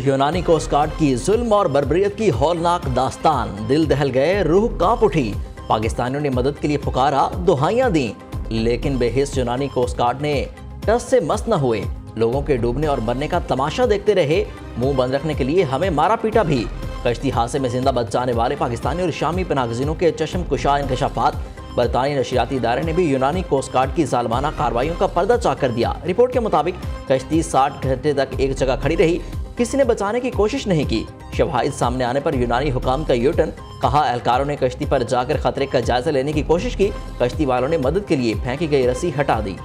यूनानी coast guard की जुल्म और बर्बरियत की हौलनाक दास्तान, दिल दहल गए, रूह कांप उठी। पाकिस्तानियों ने मदद के लिए पुकारा, दुहाइयां दी, लेकिन बेहिस यूनानी कोस्ट गार्ड ने टस से मस न हुए। लोगों के डूबने और मरने का तमाशा देखते रहे। मुंह बंद रखने के लिए हमें मारा पीटा भी। कश्ती हादसे में जिंदा बच जाने वाले पाकिस्तानी और शामी पनाहगज़ीनों के चश्म कुशा इंकशाफात। बरतानी नशियाती इदारे ने भी यूनानी कोस्ट गार्ड की जालमाना कार्रवाइयों का पर्दा चाक कर दिया। रिपोर्ट के मुताबिक कश्ती 60 घंटे तक एक जगह खड़ी रही, किसी ने बचाने की कोशिश नहीं की। शवाहिद सामने आने पर यूनानी हुकाम का यूटर्न, कहा एहलकारों ने कश्ती पर जाकर खतरे का जायजा लेने की कोशिश की। कश्ती वालों ने मदद के लिए फेंकी गई रस्सी हटा दी।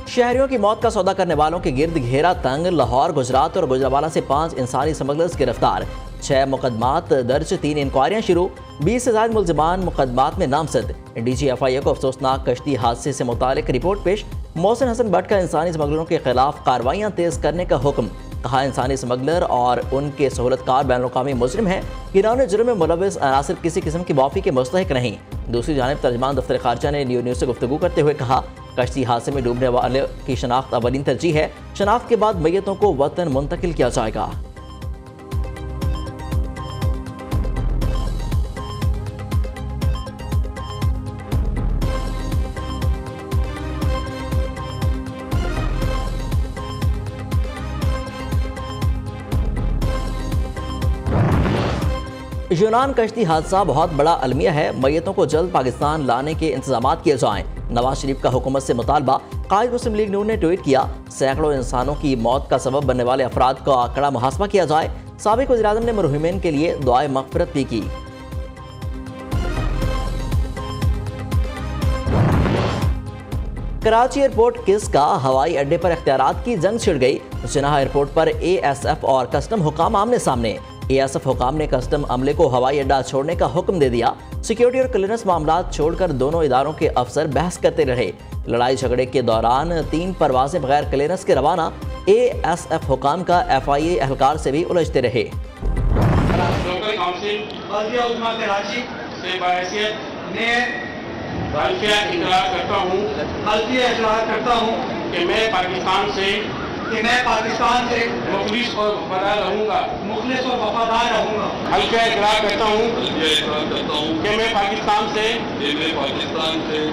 शहरियों की मौत का सौदा करने वालों के गिर्द घेरा तंग। लाहौर, गुजरात और गुजरावाला से 5 इंसानी स्मगलर्स गिरफ्तार। 6 मुकदमात दर्ज, 3 इंक्वायरियां शुरू। 20 से ज्यादा मुलजिमान मुकदमात में नामजद। DGFIA को अफसोसनाक कश्ती हादसे से मुतालिक रिपोर्ट पेश। मोहसिन हसन भट्ट का इंसानी स्मगलरों के खिलाफ कार्रवाइयां तेज करने का हुक्म। कहा इंसानी स्मगलर और उनके सहूलतकार बैनुल-अक़वामी मुजरिम हैं, गिराने जुर्म में मुलव्वस अनासिर किसी किस्म की माफी के मुस्तहिक नहीं। दूसरी जानिब तर्जमान दफ्तर खारजा ने न्यूज़ से गुफ्तगू करते हुए कहा, कश्ती हादसे में डूबने वाले की शनाख्त अवलीन तरजीह है। शनाख्त के बाद मैयतों को वतन मुंतकिल किया जाएगा। यूनान कश्ती हादसा बहुत बड़ा अलमिया है। मैयतों को जल्द पाकिस्तान लाने के इंतजाम किए जाएं। नवाज शरीफ का हुकूमत से मुतालबा। कायद मुस्लिम लीग नून ने ट्वीट किया, सैकड़ों इंसानों की मौत का सबब बनने वाले अफराद का कड़ा मुहासबा किया जाए। साबिक वज़ीर-ए-आज़म ने मरहूमीन के लिए दुआए मग़फ़िरत भी की। कराची एयरपोर्ट किस का, हवाई अड्डे पर इख्तियारात की जंग छिड़ गई। जिनाह एयरपोर्ट पर ASF और कस्टम हुकाम आमने सामने। ASF हुकाम ने कस्टम अमले को हवाई अड्डा छोड़ने का हुक्म दे दिया। सिक्योरिटी और क्लियरेंस मामलात छोड़कर दोनों इदारों के अफसर बहस करते रहे। लड़ाई झगड़े के दौरान 3 परवाजें बगैर क्लियरेंस के रवाना। ASF हुकाम का FIA एहलकार से भी उलझते रहे। मैं पाकिस्तान से मुखलिस और वफादार रहूँगा। हल्का इकरार करता हूँ कि मैं पाकिस्तान से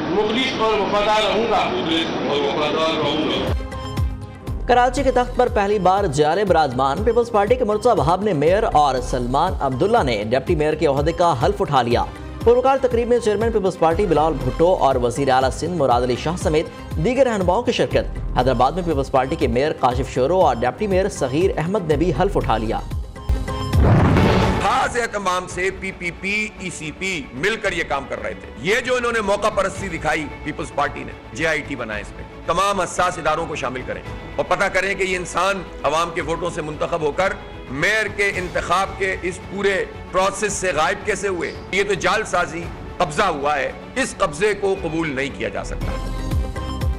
मुखलिस और वफादार रहूँगा। कराची के तख्त पर पहली बार जाले बराजमान। पीपल्स पार्टी के मुर्तज़ा वहाब ने मेयर और सलमान अब्दुल्ला ने डिप्टी मेयर के ओहदे का हल्फ उठा लिया। पुरवकार तकरीब में chairman Peoples Party Bilawal Bhutto और वज़ीर आला सिंध मुराद अली शाह समेत दीगर रहनुमाओं की शिरकत। हैदराबाद में पीपल्स पार्टी के मेयर काशिफ शोरो और डिप्टी मेयर सगीर अहमद ने भी हल्फ उठा लिया। खास एहतमाम से PPP ECP मिलकर ये काम कर रहे थे। ये जो इन्होंने मौका परस्ती दिखाई पीपल्स पार्टी ने, JIT बनाए, इसमें तमाम हसास इदारों को शामिल करें और पता करें कि ये इंसान अवाम के वोटों से मुंतखब होकर मेयर के इंतखाब के इस पूरे प्रोसेस से गायब कैसे हुए। ये तो जालसाजी, कब्जा हुआ है। इस कब्जे को कबूल नहीं किया जा सकता।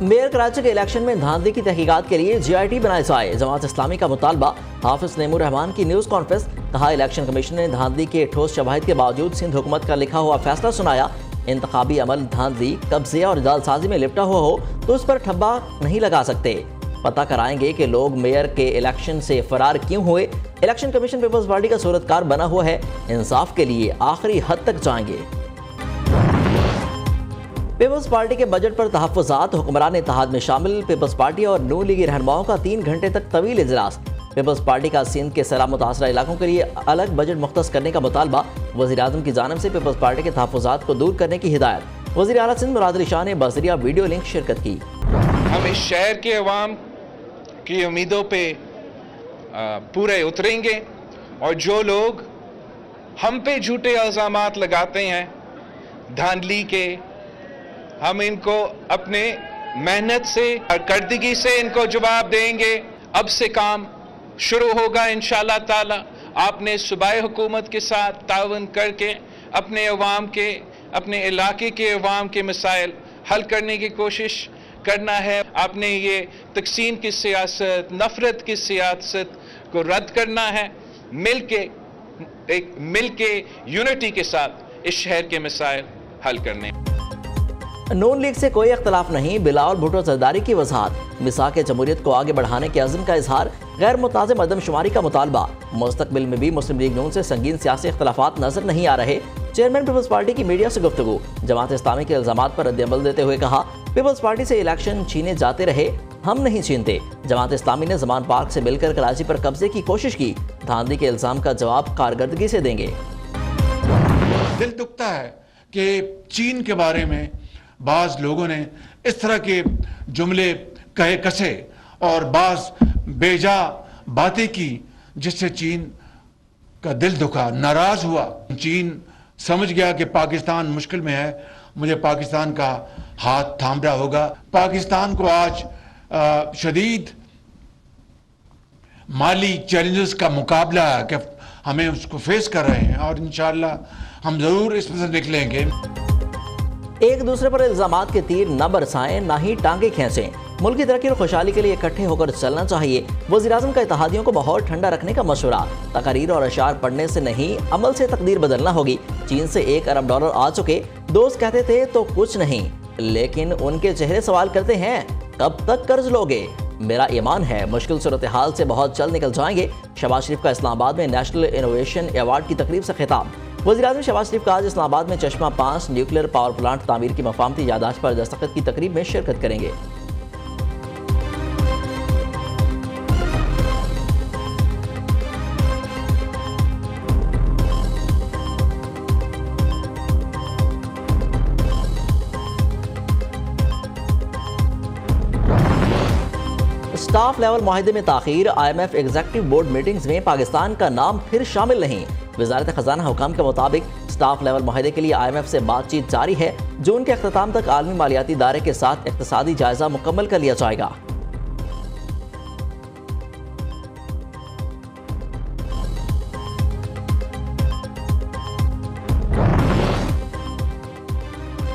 मेयर कराची के इलेक्शन में धांधली की तहकीकात के लिए JIT बनाए जाए, जमात इस्लामी का मुतालबा। हाफिज नईमुर रहमान की न्यूज़ कॉन्फ्रेंस, कहा इलेक्शन कमीशन ने धांधली के ठोस शवाहिद के बावजूद सिंध हुकूमत का लिखा हुआ फैसला सुनाया। इंतखाबी अमल धांधली, कब्जे और जालसाजी में लिपटा हुआ हो तो उस पर ठप्पा नहीं लगा सकते। पता कराएंगे कि लोग मेयर के इलेक्शन से फरार क्यों हुए। इलेक्शन कमीशन पीपल्स पार्टी का सूरतकार बना हुआ है, इंसाफ के लिए आखिरी हद तक जाएंगे। पीपल्स पार्टी के बजट पर तहफ़्फ़ुज़ात, हुक्मरान इत्तेहाद में शामिल पीपल्स पार्टी और नून लीगी रहनुमाओं का 3 घंटे तक तवील इजलास। पीपल्स पार्टी का सिंध के सैलाब मुतासरा इलाकों के लिए अलग बजट मुख्तस करने का मुतालबा। वज़ीर-ए-आज़म की जानिब से पीपल्स पार्टी के तहफ़्फ़ुज़ात को दूर करने की हिदायत। वज़ीर आला सिंध मुराद अली शाह ने बज़रिया वीडियो लिंक शिरकत की। हम इस शहर के अवाम की उम्मीदों पे पूरे उतरेंगे और जो लोग हम पे झूठे इल्ज़ामात लगाते हैं धांधली के, हम इनको अपने मेहनत से और कर्दगी से इनको जवाब देंगे। अब से काम शुरू होगा इंशाअल्लाह ताला। आपने सूबाई हुकूमत के साथ ताउन करके अपने अवाम के, अपने इलाके के अवाम के मसाइल हल करने की कोशिश करना है। आपने ये तकसीम की सियासत, नफरत की सियासत को रद्द करना है। मिलके यूनिटी के साथ इस शहर के मसाइल हल करने। नून लीग से कोई इख्तलाफ नहीं, बिलावल भुट्टो जरदारी की वजाहत। मिसाक जमहूरियत को आगे बढ़ाने के अज़्म का इजहार। गैर मुतनाज़ मरदमशुमारी का मुतालबा। मुस्तकबिल में भी मुस्लिम लीग नून से संगीन सियासी इख्तलाफात नजर नहीं आ रहे। चेयरमैन पीपल्स पार्टी की मीडिया से गुफ्तगू। जमात इस्लामी के इल्जामात पर रद्द-ए-अमल देते हुए कहा, पीपल्स पार्टी से इलेक्शन छीने जाते रहे, हम नहीं छीनते। जमात इस्लामी ने जमान पार्क से मिलकर कराची पर कब्जे की कोशिश की। धांधली के इल्जाम का जवाब कारकर्दगी से देंगे। दिल दुखता है कि चीन के बारे में बाज लोगों ने इस तरह के जुमले कहे कसे और बाज बेजा बातें की जिससे चीन का दिल दुखा, नाराज हुआ। चीन समझ गया कि पाकिस्तान मुश्किल में है, मुझे पाकिस्तान का हाथ थामना होगा। पाकिस्तान को आज शदीद माली चैलेंजेस का मुकाबला है कि हमें उसको फेस कर रहे हैं और इंशाअल्लाह हम जरूर इसमें से निकलेंगे। एक दूसरे पर इल्जामात के तीर न बरसाएं, ना ही टांगे खींचें। मुल्क की तरक्की और खुशहाली के लिए इकट्ठे होकर चलना चाहिए। वज़ीर-ए-आज़म का इत्तेहादियों को माहौल ठंडा रखने का मशवरा। तकारीर और अशार पढ़ने से नहीं, अमल से तकदीर बदलना होगी। चीन से $1 अरब आ चुके। दोस्त कहते थे तो कुछ नहीं, लेकिन उनके चेहरे सवाल करते हैं, कब तक कर्ज लोगे? मेरा ईमान है मुश्किल सूरत हाल से बहुत जल्द निकल जाएंगे। शहबाज शरीफ का इस्लामाबाद में नेशनल इनोवेशन अवार्ड की तकरीब से खिताब। वज़ीर-ए-आज़म शहबाज शरीफ का आज इस्लामाबाद में चश्मा 5 न्यूक्लियर पावर प्लांट तामीर की मफामती यादाश्त पर दस्तखत की तकरीब में शिरकत करेंगे। स्टाफ लेवल मुआहदे में ताखीर। IMF एग्जीक्यूटिव बोर्ड मीटिंग्स में पाकिस्तान का नाम फिर शामिल नहीं। वजारत खजाना हुकाम के मुताबिक स्टाफ लेवल मुआहदे के लिए IMF से बातचीत जारी है। जून के अख्ताम तक आलमी मालियाती इदारे के साथ इक्तिसादी जायजा मुकम्मल कर लिया जाएगा।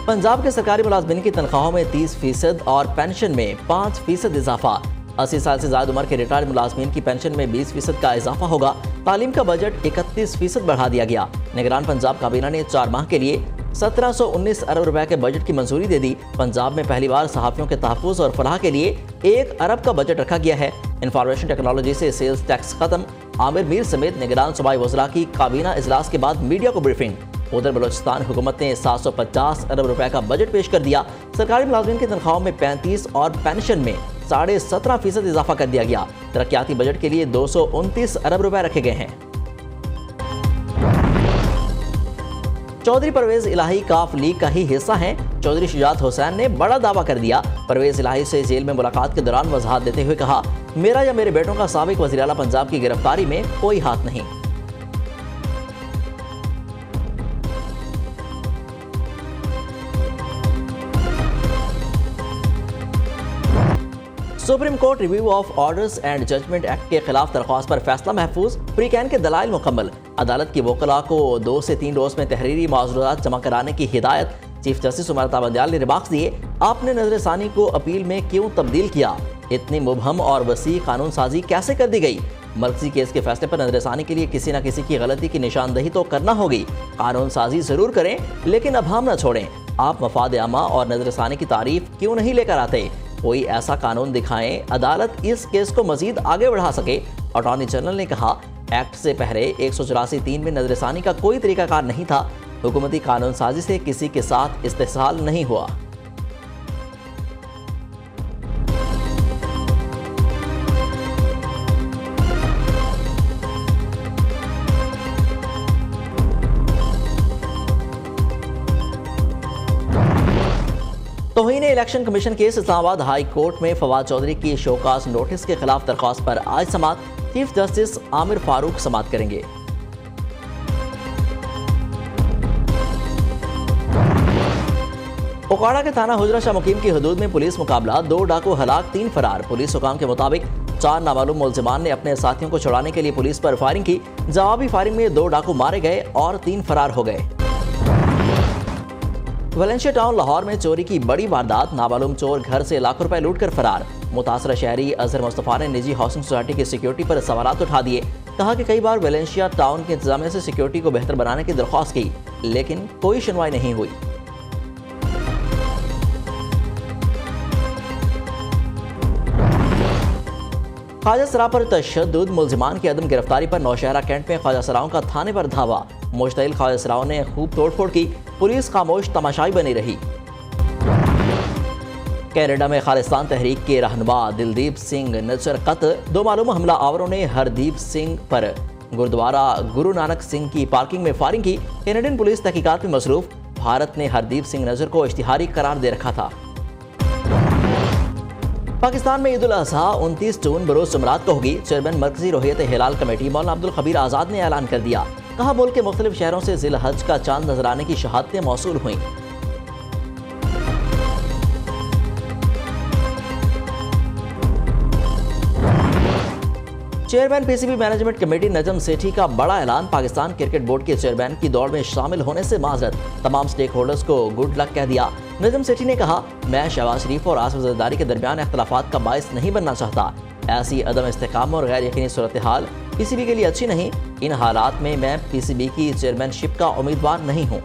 पंजाब के सरकारी मुलाजमीन की तनख्वाहों में 30% और पेंशन में 5% इजाफा। 80 साल से ज्यादा उम्र के रिटायर्ड मुलाजमीन की पेंशन में 20% का इजाफा होगा। तालीम का बजट 31% बढ़ा दिया गया। निगरान पंजाब काबीना ने 4 माह के लिए 1719 अरब रुपए के बजट की मंजूरी दे दी। पंजाब में पहली बार सहाफ़ियों के तहफ़्फ़ुज़ और फलाह के लिए 1 अरब का बजट रखा गया है। इंफॉर्मेशन टेक्नोलॉजी से सेल्स टैक्स खत्म। आमिर मीर समेत निगरान सूबाई वज़रा की काबीना इजलास के बाद मीडिया को ब्रीफिंग। उधर बलोचिस्तान हुकूमत ने 750 अरब रुपए का बजट पेश कर दिया। सरकारी मुलाजमीन की तनख्वाहों में 35 और पेंशन में 17.5% इजाफा कर दिया गया। तरक्याती बजट के लिए 229 अरब रुपए रखे गए हैं। चौधरी परवेज इलाही काफ लीग का ही हिस्सा हैं। चौधरी शुजात हुसैन ने बड़ा दावा कर दिया। परवेज इलाही से जेल में मुलाकात के दौरान वजाहत देते हुए कहा, मेरा या मेरे बेटों का साबिक वज़ीर आला पंजाब की गिरफ्तारी में कोई हाथ नहीं। Supreme court review of orders and judgment act के खिलाफ दरख्वास्त पर फैसला महफूज। प्री कैन के दलाइल मुकम्मल। अदालत की वकला को 2 से 3 रोज में तहरीरी माजूरात जमा कराने की हिदायत। चीफ जस्टिस उमर अता बंदियाल ने रिमार्क्स दिए, आपने नजर सानी को अपील में क्यों तब्दील किया? इतनी मुबहम और वसी कानून साजी कैसे कर दी गई? मरकजी केस के फैसले पर नजर सानी के लिए किसी न किसी की गलती की निशानदही तो करना होगी। कानून साजी जरूर करें, लेकिन अब हम न छोड़ें। आप मफाद आमा और नजर सानी की तारीफ क्यों नहीं लेकर आते? कोई ऐसा कानून दिखाएं अदालत इस केस को मजीद आगे बढ़ा सके। अटॉर्नी जनरल ने कहा, एक्ट से पहले 184(3) में नजरसानी का कोई तरीकाकार नहीं था। हुकूमती कानून साजी से किसी के साथ इस्तेहसाल नहीं हुआ। तौहीन election commission case Islamabad high court में फवाद चौधरी की शोकास नोटिस के खिलाफ दरख्वास्त पर आज समात। चीफ जस्टिस आमिर फारूक समात करेंगे। ओकाड़ा के थाना हुजरा शाह मुकीम की हदूद में पुलिस मुकाबला। 2 डाकू हलाक, 3 फरार। पुलिस हुकाम के मुताबिक 4 नामालूम मुलजिमान ने अपने साथियों को छुड़ाने के लिए पुलिस पर फायरिंग की। जवाबी फायरिंग में 2 डाकू मारे गए और 3 फरार हो गए। वेलेंशिया टाउन लाहौर में चोरी की बड़ी वारदात। नामालूम चोर घर से लाखों रुपए लूट कर फरार। मुतासरा शहरी अजहर मुस्तफा ने निजी हाउसिंग सोसाइटी की सिक्योरिटी पर सवालात उठा दिए। कहा कि कई बार वेलेंशिया टाउन के इंतजामिया से सिक्योरिटी को बेहतर बनाने की दरख्वास्त की, लेकिन कोई सुनवाई नहीं हुई। ख्वाजा सराओं पर तशद्दुद, मुल्जिमान की अदम गिरफ्तारी पर नौशहरा कैंट में ख्वाजा सराओं का थाने पर धावा। मुश्तइल ख्वाजा सराओं ने खूब तोड़फोड़ की, पुलिस खामोश तमाशाई बनी रही। कनाडा में खालिस्तान तहरीक के रहनुमा दिलदीप सिंह नजर कत्ल। दो मालूम हमला आवरों ने हरदीप सिंह पर गुरुद्वारा गुरु नानक सिंह की पार्किंग में फायरिंग की। कैनेडियन पुलिस तहकीकात में मसरूफ। भारत ने हरदीप सिंह नजर को इश्तिहारी करार दे रखा था। पाकिस्तान में ईद उल अज़हा 29 जून बरोज़ जुमरात को होगी। चेयरमैन मरकजी रोहियत हिलाल कमेटी मौलाना अब्दुल खबीर आज़ाद ने ऐलान कर दिया। कहा, मुल्क के मुख्तलिफ शहरों से ज़िल हज का चांद नजर आने की शहादतें मौसूल हुई। Chairman PCB management committee Najam Sethi का बड़ा ऐलान। पाकिस्तान क्रिकेट बोर्ड के चेयरमैन की दौड़ में शामिल होने से माजरत। तमाम स्टेक होल्डर्स को गुड लक कह दिया। नजम सेठी ने कहा, मैं शहबाज शरीफ और आसिफ ज़रदारी के दरमियान इख्तलाफात का बायस नहीं बनना चाहता। ऐसी अदम इस्तेकाम और गैर यकीनी सूरत हाल पीसीबी के लिए अच्छी नहीं। इन हालात में मैं पीसीबी की चेयरमैनशिप का उम्मीदवार नहीं हूँ।